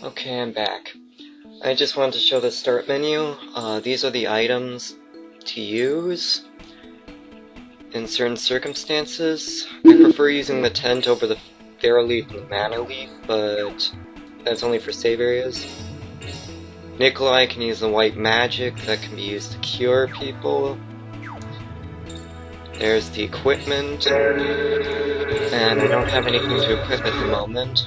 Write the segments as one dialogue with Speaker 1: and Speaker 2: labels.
Speaker 1: Okay, I'm back. I just wanted to show the start menu. These are the items to use in certain circumstances. I prefer using the tent over the Pharaoh Leaf and the Mana Leaf, but that's only for save areas. Nikolai can use the white magic that can be used to cure people. There's the equipment, and I don't have anything to equip at the moment,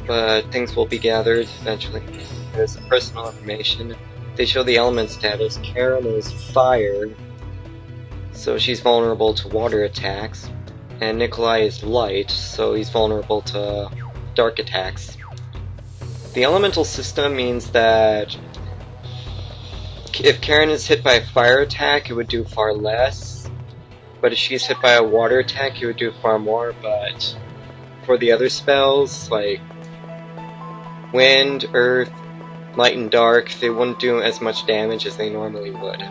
Speaker 1: but things will be gathered eventually. There's the personal information. They show the element status. Karen is fire, so she's vulnerable to water attacks, and Nikolai is light, so he's vulnerable to dark attacks. The elemental system means that if Karen is hit by a fire attack, it would do far less, but if she's hit by a water attack, it would do far more. But for the other spells, like wind, earth, light, and dark, they wouldn't do as much damage as they normally would.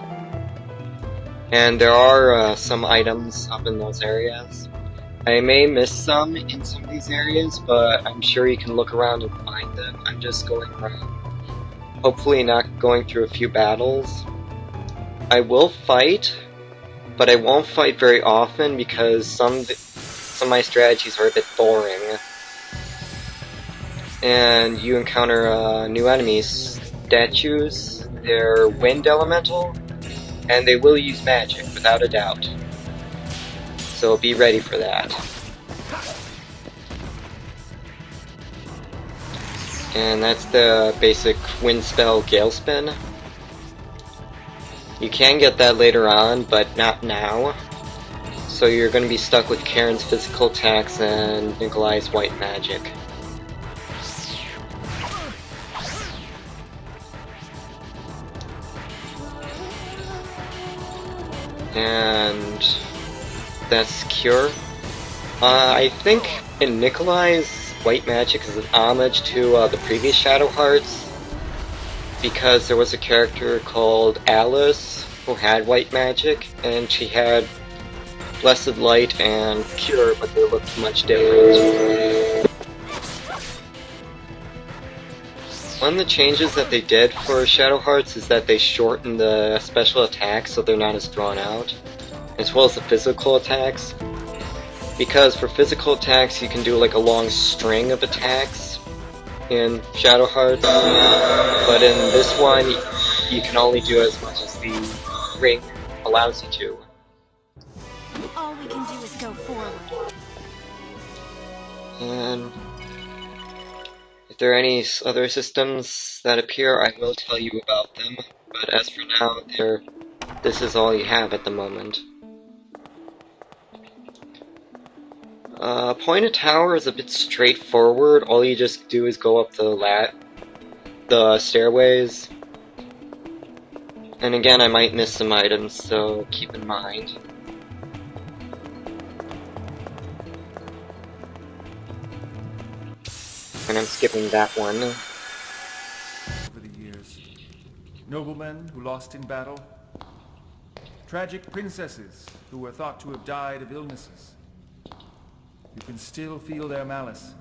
Speaker 1: And there are some items up in those areas. I may miss some in some of these areas, but I'm sure you can look around and find them. I'm just going around, hopefully not going through a few battles. I will fight, but I won't fight very often because some of my strategies are a bit boring. And you encounter new enemies, statues. They're wind elemental, and they will use magic, without a doubt. So be ready for that. And that's the basic wind spell, Gale Spin. You can get that later on, but not now. So you're going to be stuck with Karen's physical attacks and Nikolai's white magic. And that's Cure. I think in Nikolai's white magic is an homage to the previous Shadow Hearts, because there was a character called Alice who had white magic, and she had Blessed Light and Cure, but they looked much different. One of the changes that they did for Shadow Hearts is that they shortened the special attacks so they're not as drawn out, as well as the physical attacks. Because for physical attacks you can do like a long string of attacks in Shadow Hearts, but in this one you can only do as much as the ring allows you to.
Speaker 2: All we can do is go forward.
Speaker 1: And if there are any other systems that appear, I will tell you about them, but as for now, this is all you have at the moment. Apoina Tower is a bit straightforward. All you just do is go up the stairways. And again, I might miss some items, so keep in mind. And I'm skipping that one.
Speaker 3: Over the years, noblemen who lost in battle, tragic princesses who were thought to have died of illnesses. You can still feel their malice.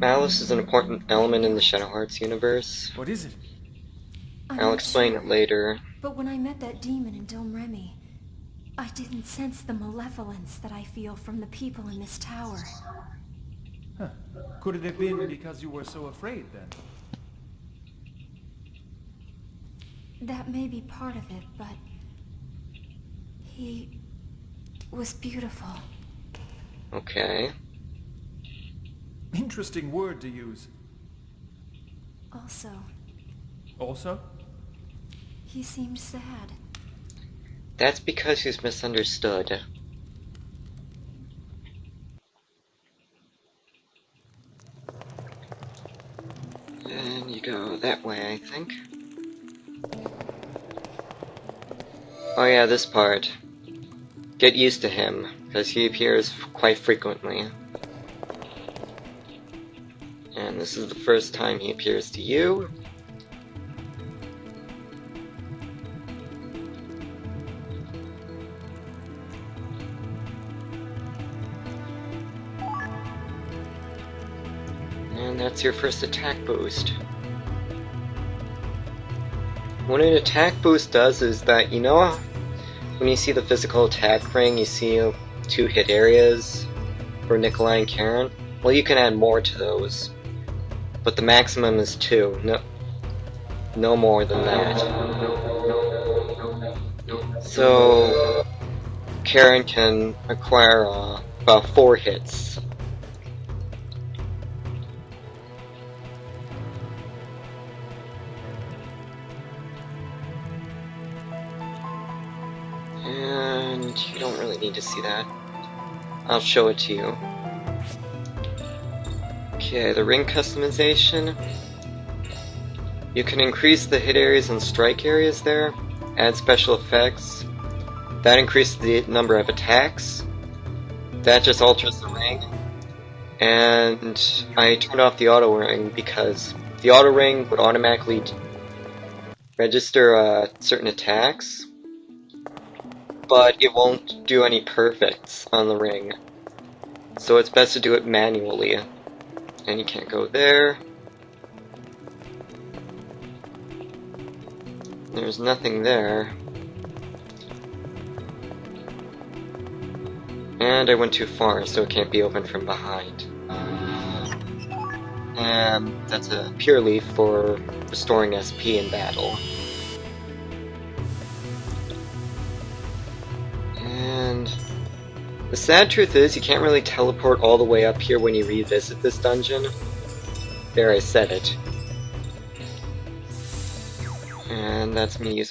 Speaker 1: Malice is an important element in the Shadow Hearts universe.
Speaker 3: What is it?
Speaker 1: I'll explain it later.
Speaker 2: But when I met that demon in Dome Remy, I didn't sense the malevolence that I feel from the people in this tower.
Speaker 3: Huh. Could it have been because you were so afraid then?
Speaker 2: That may be part of it, but he was beautiful.
Speaker 1: Okay.
Speaker 3: Interesting word to use.
Speaker 2: Also,
Speaker 3: Also?
Speaker 2: he seemed sad.
Speaker 1: That's because he's misunderstood. And you go that way, I think. Oh yeah, this part. Get used to him, because he appears quite frequently. And this is the first time he appears to you. And that's your first attack boost. What an attack boost does is that, you know, when you see the physical attack ring, you see 2 hit areas for Nikolai and Karen? Well, you can add more to those. But the maximum is 2. No more than that. So Karen can acquire about 4 hits. And you don't really need to see that. I'll show it to you. Okay, the ring customization. You can increase the hit areas and strike areas there, add special effects. That increases the number of attacks. That just alters the ring. And I turned off the auto ring because the auto ring would automatically register certain attacks, but it won't do any perfects on the ring. So it's best to do it manually. And you can't go there. There's nothing there. And I went too far, so it can't be opened from behind. And that's a pure leaf for restoring SP in battle. And the sad truth is, you can't really teleport all the way up here when you revisit this dungeon. There, I said it. And that's me using